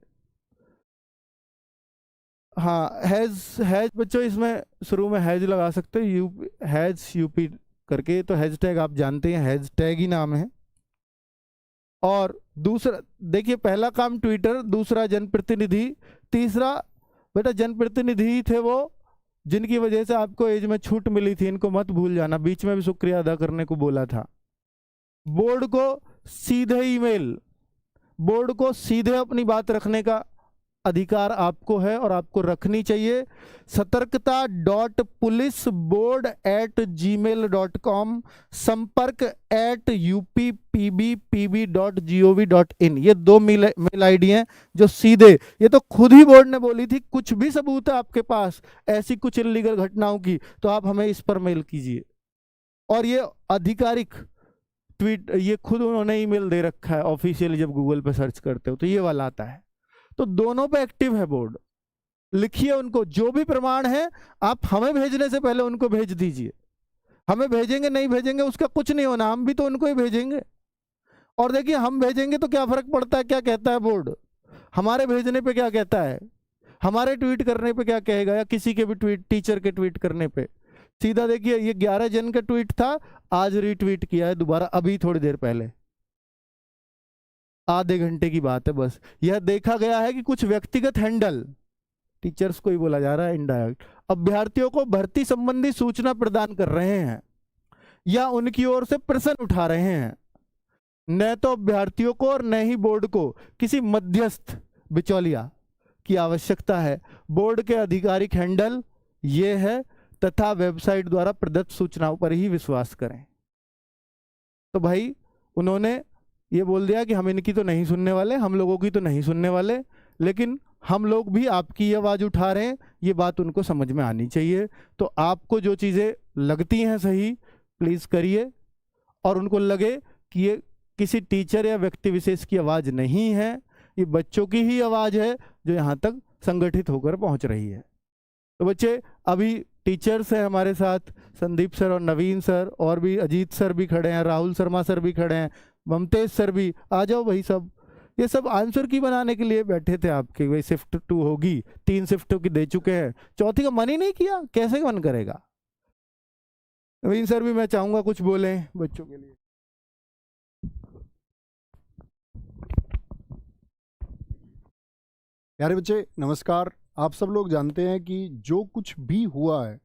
A: हाँ, हैज हैज बच्चों इसमें शुरू में हैज लगा सकते हो, हैज यूपी करके, तो हैशटैग आप जानते हैं, हैशटैग ही नाम है। और दूसरा देखिए, पहला काम ट्विटर, दूसरा जनप्रतिनिधि, तीसरा बेटा जनप्रतिनिधि ही थे वो जिनकी वजह से आपको एज में छूट मिली थी, इनको मत भूल जाना, बीच में भी शुक्रिया अदा करने को बोला था। बोर्ड को सीधे ईमेल, बोर्ड को सीधे अपनी बात रखने का अधिकार आपको है और आपको रखनी चाहिए। सतर्कता.पुलिसबोर्ड@gmail.com, संपर्क@uppb.gov.in, ये 2 मेल आईडी हैं जो सीधे, ये तो खुद ही बोर्ड ने बोली थी, कुछ भी सबूत है आपके पास ऐसी कुछ इल्लीगल घटनाओं की तो आप हमें इस पर मेल कीजिए। और ये आधिकारिक ट्वीट, ये खुद उन्होंने ईमेल दे रखा है ऑफिशियली, जब गूगल पे सर्च करते हो तो ये वाला आता है। तो दोनों पे एक्टिव है बोर्ड, लिखिए उनको, जो भी प्रमाण है आप हमें भेजने से पहले उनको भेज दीजिए। हमें भेजेंगे नहीं भेजेंगे उसका कुछ नहीं होना, हम भी तो उनको ही भेजेंगे। और देखिए हम भेजेंगे तो क्या फर्क पड़ता है, क्या कहता है बोर्ड, हमारे भेजने पे क्या कहता है, हमारे ट्वीट करने पे क्या कहेगा, या किसी के भी ट्वीट, टीचर के ट्वीट करने पे। सीधा देखिए, ये 11 जन का ट्वीट था, आज रीट्वीट किया है दोबारा, अभी थोड़ी देर पहले, आधे घंटे की बात है बस। यह देखा गया है कि कुछ व्यक्तिगत हैंडल, टीचर्स को ही बोला जा रहा है इनडायरेक्ट, अभ्यर्थियों को भर्ती संबंधी सूचना प्रदान कर रहे हैं या उनकी ओर से प्रश्न उठा रहे हैं। न तो अभ्यर्थियों को और न ही बोर्ड को किसी मध्यस्थ बिचौलिया की आवश्यकता है। बोर्ड के आधिकारिक हैंडल ये है तथा वेबसाइट द्वारा प्रदत्त सूचनाओं पर ही विश्वास करें। तो भाई उन्होंने ये बोल दिया कि हम इनकी तो नहीं सुनने वाले, हम लोगों की तो नहीं सुनने वाले, लेकिन हम लोग भी आपकी आवाज़ उठा रहे हैं, ये बात उनको समझ में आनी चाहिए। तो आपको जो चीज़ें लगती हैं सही, प्लीज़ करिए, और उनको लगे कि ये किसी टीचर या व्यक्ति विशेष की आवाज़ नहीं है, ये बच्चों की ही आवाज़ है जो यहाँ तक संगठित होकर पहुँच रही है। तो बच्चे, अभी टीचर्स हैं हमारे साथ, संदीप सर और नवीन सर, और भी अजीत सर भी खड़े हैं, राहुल शर्मा सर भी खड़े हैं, ममतेज सर भी, आ जाओ भाई सब। ये सब आंसर की बनाने के लिए बैठे थे आपके, भाई शिफ्ट 2 होगी, 3 शिफ्टों की दे चुके हैं, चौथी का मन ही नहीं किया, कैसे मन करेगा। नवीन सर भी मैं चाहूंगा कुछ बोले बच्चों के लिए।
B: प्यारे बच्चे नमस्कार। आप सब लोग जानते हैं कि जो कुछ भी हुआ है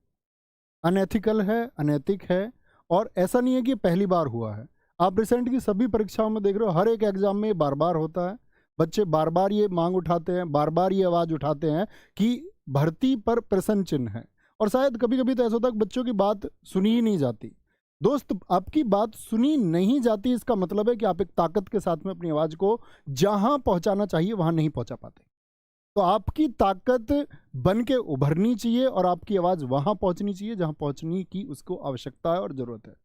B: अनएथिकल है, अनैतिक है, और ऐसा नहीं है कि पहली बार हुआ है। आप रिसेंट की सभी परीक्षाओं में देख रहे हो, हर एक एग्जाम में बार बार होता है। बच्चे बार बार ये मांग उठाते हैं, बार बार ये आवाज़ उठाते हैं कि भर्ती पर प्रश्न चिन्ह है, और शायद कभी कभी तो ऐसा होता है कि बच्चों की बात सुनी ही नहीं जाती। दोस्त, आपकी बात सुनी नहीं जाती, इसका मतलब है कि आप एक ताकत के साथ में अपनी आवाज़ को जहां पहुंचाना चाहिए वहां नहीं पहुंचा पाते। तो आपकी ताकत बन के उभरनी चाहिए और आपकी आवाज़ वहां पहुंचनी चाहिए जहां पहुंचने की उसको आवश्यकता है और ज़रूरत है।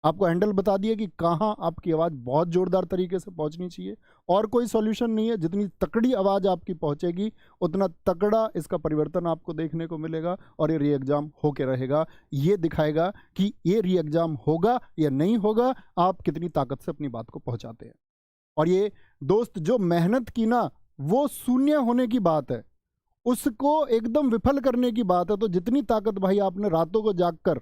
B: आपको हैंडल बता दिया कि कहाँ आपकी आवाज़ बहुत ज़ोरदार तरीके से पहुंचनी चाहिए, और कोई सॉल्यूशन नहीं है। जितनी तकड़ी आवाज़ आपकी पहुंचेगी उतना तगड़ा इसका परिवर्तन आपको देखने को मिलेगा, और ये री एग्ज़ाम होके रहेगा। ये दिखाएगा कि ये री एग्ज़ाम होगा या नहीं होगा, आप कितनी ताकत से अपनी बात को पहुँचाते हैं। और ये दोस्त, जो मेहनत की ना, वो शून्य होने की बात है, उसको एकदम विफल करने की बात है। तो जितनी ताकत भाई आपने रातों को जागकर,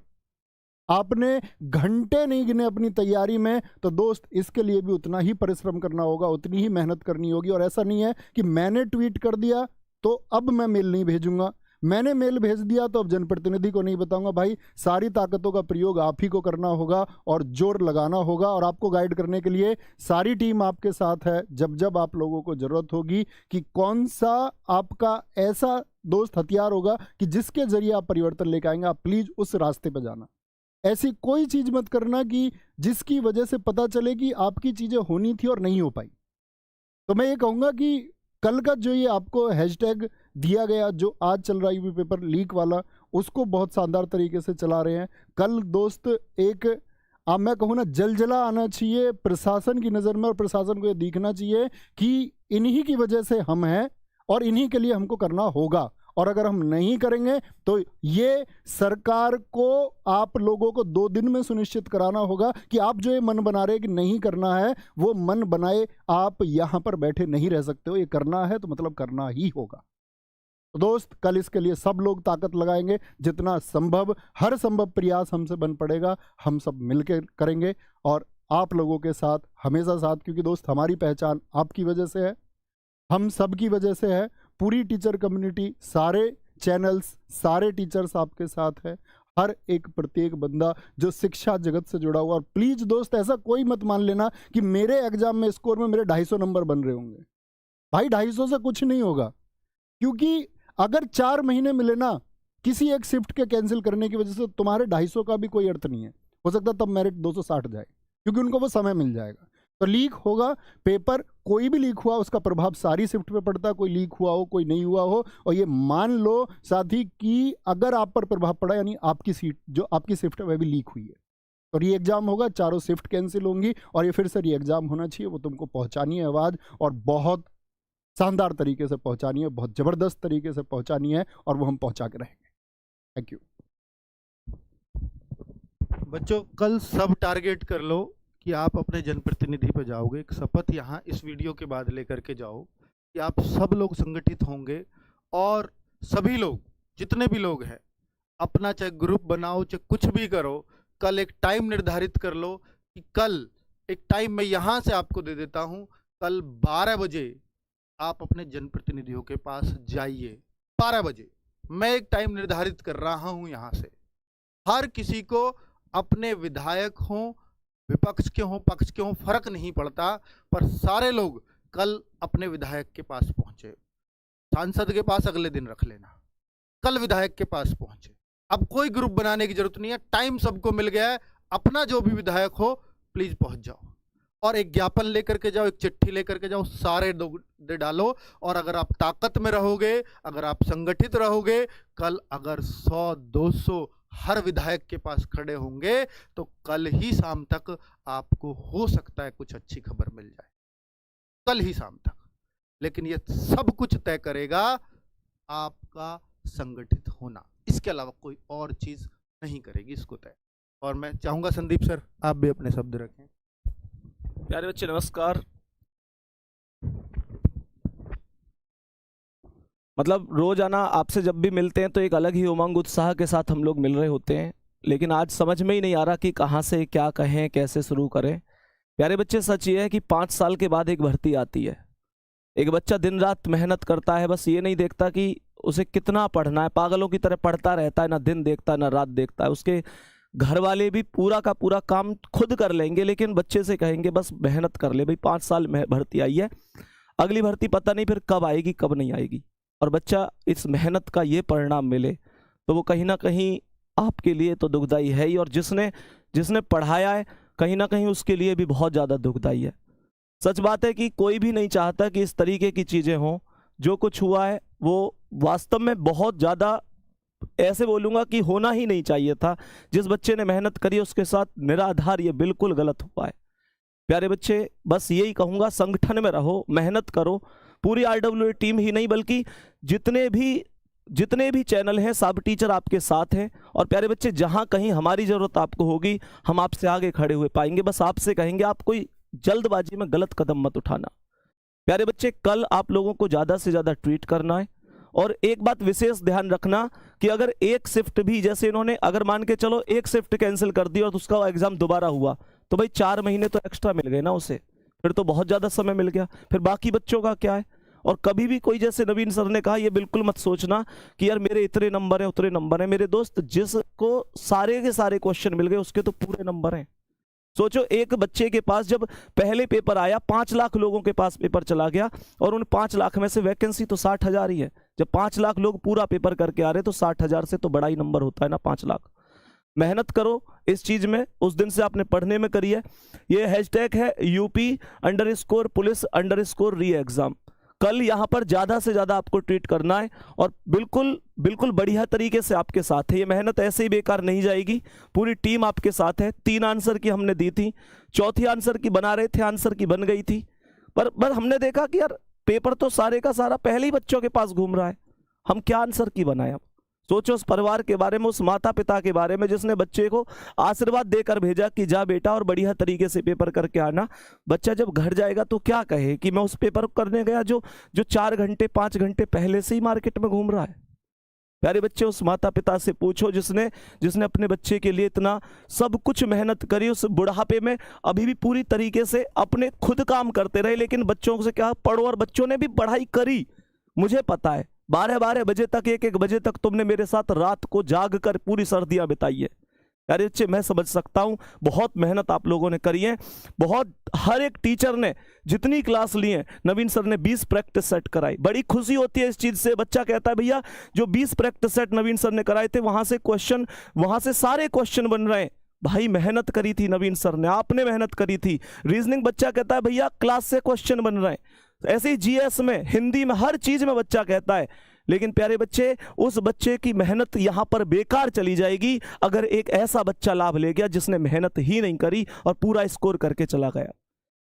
B: आपने घंटे नहीं गिने अपनी तैयारी में, तो दोस्त इसके लिए भी उतना ही परिश्रम करना होगा, उतनी ही मेहनत करनी होगी। और ऐसा नहीं है कि मैंने ट्वीट कर दिया तो अब मैं मेल नहीं भेजूंगा, मैंने मेल भेज दिया तो अब जनप्रतिनिधि को नहीं बताऊंगा। भाई सारी ताकतों का प्रयोग आप ही को करना होगा और जोर लगाना होगा, और आपको गाइड करने के लिए सारी टीम आपके साथ है। जब जब आप लोगों को जरूरत होगी कि कौन सा आपका ऐसा दोस्त हथियार होगा कि जिसके जरिए आप परिवर्तन लेकर आएंगे, आप प्लीज उस रास्ते पर जाना। ऐसी कोई चीज मत करना कि जिसकी वजह से पता चले कि आपकी चीजें होनी थी और नहीं हो पाई। तो मैं ये कहूंगा कि कल का जो ये आपको हैशटैग दिया गया, जो आज चल रहा है यूपी पेपर लीक वाला, उसको बहुत शानदार तरीके से चला रहे हैं। कल दोस्त एक मैं कहूँ ना जलजला आना चाहिए प्रशासन की नज़र में, और प्रशासन को ये दिखना चाहिए कि इन्हीं की वजह से हम हैं और इन्हीं के लिए हमको करना होगा, और अगर हम नहीं करेंगे तो ये सरकार को आप लोगों को 2 दिन में सुनिश्चित कराना होगा कि आप जो ये मन बना रहे हैं कि नहीं करना है, वो मन बनाए आप यहाँ पर बैठे नहीं रह सकते हो। ये करना है तो मतलब करना ही होगा। तो दोस्त कल इसके लिए सब लोग ताकत लगाएंगे, जितना संभव हर संभव प्रयास हमसे बन पड़ेगा, हम सब मिलकर करेंगे और आप लोगों के साथ हमेशा साथ, क्योंकि दोस्त हमारी पहचान आपकी वजह से है, हम सब की वजह से है। पूरी टीचर कम्युनिटी, सारे चैनल्स, सारे टीचर्स आपके साथ है, हर एक प्रत्येक बंदा जो शिक्षा जगत से जुड़ा हुआ। और प्लीज़ दोस्त ऐसा कोई मत मान लेना कि मेरे एग्जाम में स्कोर में मेरे 250 नंबर बन रहे होंगे। भाई 250 से कुछ नहीं होगा, क्योंकि अगर 4 महीने मिले ना किसी एक शिफ्ट के कैंसिल करने की वजह से, तुम्हारे 250 का भी कोई अर्थ नहीं है। हो सकता तब मेरिट 260 जाए, क्योंकि उनको वो समय मिल जाएगा। तो लीक होगा पेपर, कोई भी लीक हुआ उसका प्रभाव सारी शिफ्ट पे पड़ता है, कोई लीक हुआ हो कोई नहीं हुआ हो। और ये मान लो साथी कि अगर आप पर प्रभाव पड़ा, यानी आपकी सीट जो आपकी शिफ्ट है वह भी लीक हुई है, तो री एग्जाम होगा, 4 शिफ्ट कैंसिल होंगी और ये फिर से री एग्जाम होना चाहिए। वो तुमको पहुंचानी है आवाज़, और बहुत शानदार तरीके से पहुंचानी है, बहुत ज़बरदस्त तरीके से पहुंचानी है, और वो हम पहुंचा के रहेंगे। थैंक यू
A: बच्चों। कल सब टारगेट कर लो कि आप अपने जनप्रतिनिधि पे जाओगे। एक शपथ यहाँ इस वीडियो के बाद लेकर के जाओ कि आप सब लोग संगठित होंगे, और सभी लोग जितने भी लोग हैं अपना चाहे ग्रुप बनाओ चाहे कुछ भी करो, कल एक टाइम निर्धारित कर लो कि कल एक टाइम मैं यहाँ से आपको दे देता हूँ, कल 12 बजे आप अपने जनप्रतिनिधियों के पास जाइए। 12 बजे मैं एक टाइम निर्धारित कर रहा हूँ यहाँ से। हर किसी को अपने विधायक हों, विपक्ष के हों, पक्ष के हों, फर्क नहीं पड़ता, पर सारे लोग कल अपने विधायक के पास पहुंचे। सांसद के पास अगले दिन रख लेना, कल विधायक के पास पहुंचे। अब कोई ग्रुप बनाने की जरूरत नहीं है, टाइम सबको मिल गया है। अपना जो भी विधायक हो प्लीज पहुंच जाओ, और एक ज्ञापन लेकर के जाओ, एक चिट्ठी लेकर के जाओ, सारे दे डालो। और अगर आप ताकत में रहोगे, अगर आप संगठित रहोगे, कल अगर 100-200 हर विधायक के पास खड़े होंगे तो कल ही शाम तक आपको हो सकता है कुछ अच्छी खबर मिल जाए, कल ही शाम तक। लेकिन ये सब कुछ तय करेगा आपका संगठित होना, इसके अलावा कोई और चीज नहीं करेगी इसको तय। और मैं चाहूंगा संदीप सर आप भी अपने शब्द रखें।
C: प्यारे बच्चे नमस्कार। मतलब रोजाना आपसे जब भी मिलते हैं तो एक अलग ही उमंग उत्साह के साथ हम लोग मिल रहे होते हैं, लेकिन आज समझ में ही नहीं आ रहा कि कहाँ से क्या कहें, कैसे शुरू करें। प्यारे बच्चे सच ये है कि 5 साल के बाद एक भर्ती आती है। एक बच्चा दिन रात मेहनत करता है, बस ये नहीं देखता कि उसे कितना पढ़ना है, पागलों की तरह पढ़ता रहता है, ना दिन देखता है ना रात देखता है। उसके घर वाले भी पूरा का पूरा काम खुद कर लेंगे, लेकिन बच्चे से कहेंगे बस मेहनत कर ले भाई, 5 साल में भर्ती आई है, अगली भर्ती पता नहीं फिर कब आएगी कब नहीं आएगी। और बच्चा इस मेहनत का ये परिणाम मिले तो वो कहीं ना कहीं आपके लिए तो दुखदाई है ही, और जिसने पढ़ाया है कहीं ना कहीं उसके लिए भी बहुत ज़्यादा दुखदाई है। सच बात है कि कोई भी नहीं चाहता कि इस तरीके की चीज़ें हों। जो कुछ हुआ है वो वास्तव में बहुत ज़्यादा, ऐसे बोलूँगा कि होना ही नहीं चाहिए था। जिस बच्चे ने मेहनत करी उसके साथ निराधार ये बिल्कुल गलत हुआ है। प्यारे बच्चे बस यही कहूँगा, संगठन में रहो, मेहनत करो। पूरी RWA टीम ही नहीं बल्कि जितने भी चैनल हैं सब टीचर आपके साथ हैं। और प्यारे बच्चे जहाँ कहीं हमारी ज़रूरत आपको होगी हम आपसे आगे खड़े हुए पाएंगे। बस आपसे कहेंगे आप कोई जल्दबाजी में गलत कदम मत उठाना। प्यारे बच्चे कल आप लोगों को ज़्यादा से ज़्यादा ट्वीट करना है, और एक बात विशेष ध्यान रखना कि अगर एक शिफ्ट भी, जैसे इन्होंने अगर मान के चलो एक शिफ्ट कैंसिल कर दी और उसका एग्जाम दोबारा हुआ तो भाई 4 महीने तो एक्स्ट्रा मिल गए ना उसे, फिर तो बहुत ज़्यादा समय मिल गया। फिर बाकी बच्चों का क्या है? और कभी भी कोई, जैसे नवीन सर ने कहा, ये बिल्कुल मत सोचना कि यार मेरे इतने नंबर हैं उतने नंबर हैं। मेरे दोस्त जिसको सारे के सारे क्वेश्चन मिल गए उसके तो पूरे नंबर हैं। सोचो एक बच्चे के पास जब पहले पेपर आया 5 लाख लोगों के पास पेपर चला गया, और उन 5 लाख में से वैकेंसी तो 60,000 ही है। जब 5 लाख लोग पूरा पेपर करके आ रहे तो 60,000 से तो बड़ा ही नंबर होता है ना 5 लाख। मेहनत करो इस चीज में, उस दिन से आपने पढ़ने में करी है। ये हैशटैग है UP_पुलिस_री एग्जाम। कल यहाँ पर ज़्यादा से ज़्यादा आपको ट्रीट करना है और बिल्कुल बिल्कुल बढ़िया तरीके से आपके साथ है। ये मेहनत ऐसे ही बेकार नहीं जाएगी, पूरी टीम आपके साथ है। 3 आंसर की हमने दी थी, चौथी आंसर की बना रहे थे, आंसर की बन गई थी, पर हमने देखा कि यार पेपर तो सारे का सारा पहले ही बच्चों के पास घूम रहा है, हम क्या आंसर की बनाए। अब सोचो उस परिवार के बारे में, उस माता पिता के बारे में जिसने बच्चे को आशीर्वाद देकर भेजा कि जा बेटा और बढ़िया तरीके से पेपर करके आना। बच्चा जब घर जाएगा तो क्या कहे कि मैं उस पेपर करने गया जो 4 घंटे 5 घंटे पहले से ही मार्केट में घूम रहा है। प्यारे बच्चे, उस माता पिता से पूछो जिसने अपने बच्चे के लिए इतना सब कुछ मेहनत करी, उस बुढ़ापे में अभी भी पूरी तरीके से अपने खुद काम करते रहे, लेकिन बच्चों से क्या पढ़ो, और बच्चों ने भी पढ़ाई करी। मुझे पता है 12-12 बजे तक 1-1 बजे तक तुमने मेरे साथ रात को जाग कर पूरी सर्दियां बिताई है। अरे बच्चे, मैं समझ सकता हूं, बहुत मेहनत आप लोगों ने करी है, बहुत। हर एक टीचर ने जितनी क्लास ली है, नवीन सर ने 20 प्रैक्टिस सेट कराई। बड़ी खुशी होती है इस चीज से। बच्चा कहता है भैया जो 20 प्रैक्टिस सेट नवीन सर ने कराए थे, वहां से सारे क्वेश्चन बन रहे हैं। भाई मेहनत करी थी नवीन सर ने, आपने मेहनत करी थी। रीजनिंग बच्चा कहता है भैया क्लास से क्वेश्चन बन रहे हैं। ऐसे ही जीएस में, हिंदी में, हर चीज में बच्चा कहता है। लेकिन प्यारे बच्चे, उस बच्चे की मेहनत यहां पर बेकार चली जाएगी अगर एक ऐसा बच्चा लाभ ले गया जिसने मेहनत ही नहीं करी और पूरा स्कोर करके चला गया।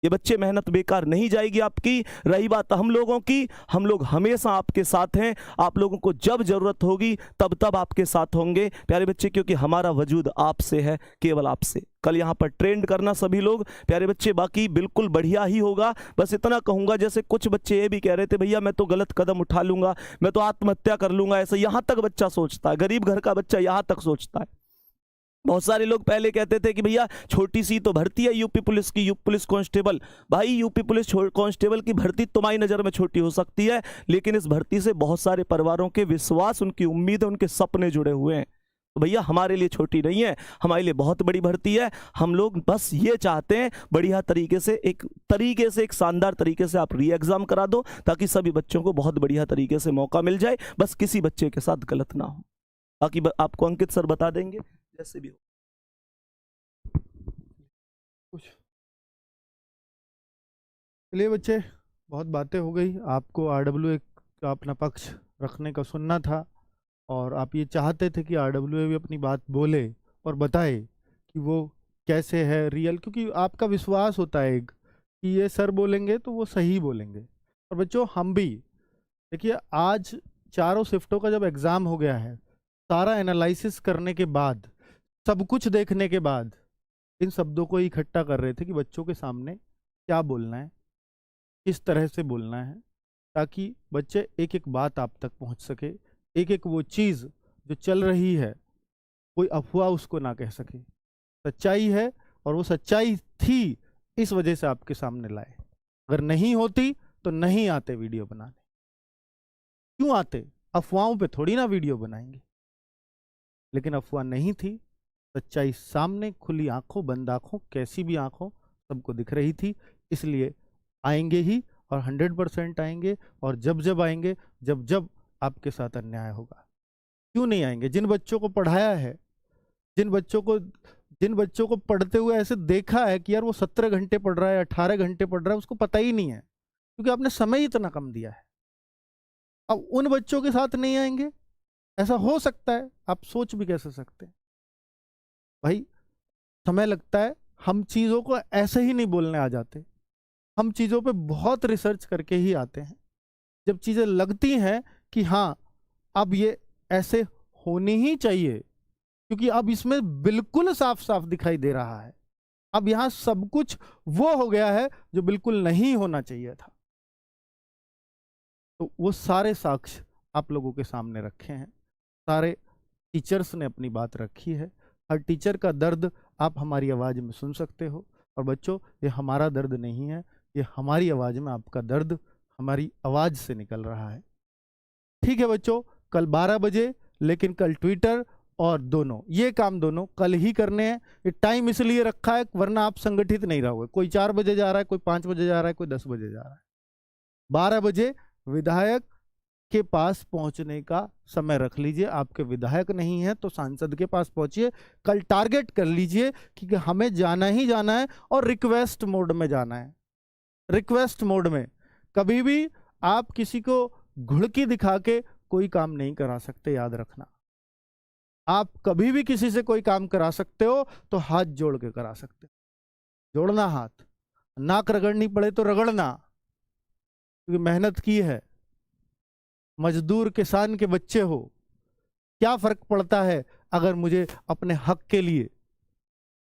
C: ये बच्चे, मेहनत बेकार नहीं जाएगी आपकी। रही बात हम लोगों की, हम लोग हमेशा आपके साथ हैं। आप लोगों को जब जरूरत होगी तब आपके साथ होंगे प्यारे बच्चे, क्योंकि हमारा वजूद आपसे है, केवल आपसे। कल यहाँ पर ट्रेंड करना सभी लोग प्यारे बच्चे, बाकी बिल्कुल बढ़िया ही होगा। बस इतना कहूँगा, जैसे कुछ बच्चे ये भी कह रहे थे भैया मैं तो गलत कदम उठा लूँगा, मैं तो आत्महत्या कर लूँगा, ऐसे यहाँ तक बच्चा सोचता है। गरीब घर का बच्चा यहाँ तक सोचता है। बहुत सारे लोग पहले कहते थे कि भैया छोटी सी तो भर्ती है यूपी पुलिस की, पुलिस कांस्टेबल। भाई यूपी पुलिस कांस्टेबल की भर्ती तुम्हारी नज़र में छोटी हो सकती है, लेकिन इस भर्ती से बहुत सारे परिवारों के विश्वास, उनकी उम्मीद, उनके सपने जुड़े हुए हैं। तो भैया हमारे लिए छोटी नहीं है, हमारे लिए बहुत बड़ी भर्ती है। हम लोग बस ये चाहते हैं बढ़िया तरीके से, एक शानदार तरीके से आप री एग्ज़ाम करा दो, ताकि सभी बच्चों को बहुत बढ़िया तरीके से मौका मिल जाए। बस किसी बच्चे के साथ गलत ना हो। बाकी आपको अंकित सर बता देंगे जैसे भी हो।
A: चलिए बच्चे, बहुत बातें हो गई। आपको RWA का अपना पक्ष रखने का सुनना था, और आप ये चाहते थे कि RWA भी अपनी बात बोले और बताए कि वो कैसे है रियल, क्योंकि आपका विश्वास होता है एक कि ये सर बोलेंगे तो वो सही बोलेंगे। और बच्चों, हम भी देखिए, आज चारों शिफ्टों का जब एग्ज़ाम हो गया है, सारा एनालिसिस करने के बाद, सब कुछ देखने के बाद, इन शब्दों को इकट्ठा कर रहे थे कि बच्चों के सामने क्या बोलना है, किस तरह से बोलना है, ताकि बच्चे एक एक बात आप तक पहुंच सके, एक एक वो चीज़ जो चल रही है कोई अफवाह उसको ना कह सके, सच्चाई है। और वो सच्चाई थी, इस वजह से आपके सामने लाए। अगर नहीं होती तो नहीं आते वीडियो बनाने। क्यों आते? अफवाहों पे थोड़ी ना वीडियो बनाएंगे। लेकिन अफवाह नहीं थी, सच्चाई सामने, खुली आंखों, बंद आंखों, कैसी भी आंखों, सबको दिख रही थी। इसलिए आएंगे ही, और 100% आएंगे। और जब आएंगे, जब आपके साथ अन्याय होगा। क्यों नहीं आएंगे? जिन बच्चों को पढ़ाया है, जिन बच्चों को पढ़ते हुए ऐसे देखा है कि यार वो 17 घंटे पढ़ रहा है, 18 घंटे पढ़ रहा है, उसको पता ही नहीं है, क्योंकि आपने समय ही इतना कम दिया है। अब उन बच्चों के साथ नहीं आएंगे? ऐसा हो सकता है? आप सोच भी कैसे सकते हैं? भाई समय लगता है, हम चीज़ों को ऐसे ही नहीं बोलने आ जाते, हम चीज़ों पे बहुत रिसर्च करके ही आते हैं। जब चीज़ें लगती हैं कि हाँ अब ये ऐसे होनी ही चाहिए, क्योंकि अब इसमें बिल्कुल साफ साफ दिखाई दे रहा है, अब यहाँ सब कुछ वो हो गया है जो बिल्कुल नहीं होना चाहिए था, तो वो सारे साक्ष्य आप लोगों के सामने रखे हैं। सारे टीचर्स ने अपनी बात रखी है। हर टीचर का दर्द आप हमारी आवाज़ में सुन सकते हो। और बच्चों, ये हमारा दर्द नहीं है, ये हमारी आवाज़ में आपका दर्द हमारी आवाज़ से निकल रहा है। ठीक है बच्चों, कल 12 बजे, लेकिन कल ट्विटर और दोनों, ये काम दोनों कल ही करने हैं। ये टाइम इसलिए रखा है वरना आप संगठित नहीं रहोगे। कोई 4 बजे जा रहा है, कोई 5 बजे जा रहा है, कोई 10 बजे जा रहा है। 12 बजे विधायक के पास पहुंचने का समय रख लीजिए। आपके विधायक नहीं है तो सांसद के पास पहुंचिए। कल टारगेट कर लीजिए कि हमें जाना ही जाना है, और रिक्वेस्ट मोड में जाना है। रिक्वेस्ट मोड में कभी भी आप किसी को घुड़की दिखा के कोई काम नहीं करा सकते, याद रखना। आप कभी भी किसी से कोई काम करा सकते हो तो हाथ जोड़ के करा सकते हो, जोड़ना हाथ, नाक रगड़नी पड़े तो रगड़ना, क्योंकि मेहनत की है। मजदूर किसान के बच्चे हो, क्या फर्क पड़ता है अगर मुझे अपने हक के लिए,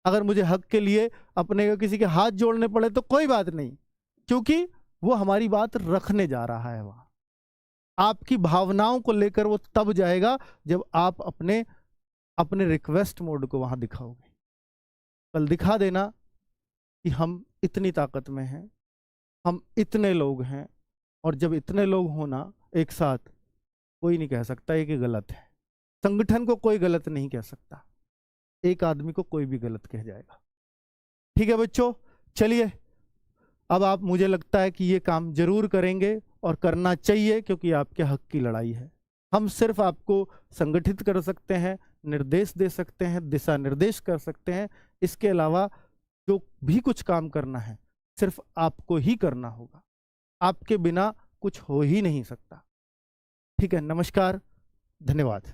A: अगर मुझे हक के लिए अपने किसी के हाथ जोड़ने पड़े तो कोई बात नहीं, क्योंकि वो हमारी बात रखने जा रहा है। वहां आपकी भावनाओं को लेकर वो तब जाएगा जब आप अपने अपने रिक्वेस्ट मोड को वहां दिखाओगे। कल दिखा देना कि हम इतनी ताकत में हैं, हम इतने लोग हैं, और जब इतने लोग होना एक साथ, कोई नहीं कह सकता ये कि गलत है। संगठन को कोई गलत नहीं कह सकता, एक आदमी को कोई भी गलत कह जाएगा। ठीक है बच्चों, चलिए अब आप, मुझे लगता है कि ये काम जरूर करेंगे और करना चाहिए, क्योंकि आपके हक की लड़ाई है। हम सिर्फ आपको संगठित कर सकते हैं, निर्देश दे सकते हैं, दिशा निर्देश कर सकते हैं। इसके अलावा जो भी कुछ काम करना है सिर्फ आपको ही करना होगा, आपके बिना कुछ हो ही नहीं सकता। ठीक है, नमस्कार, धन्यवाद।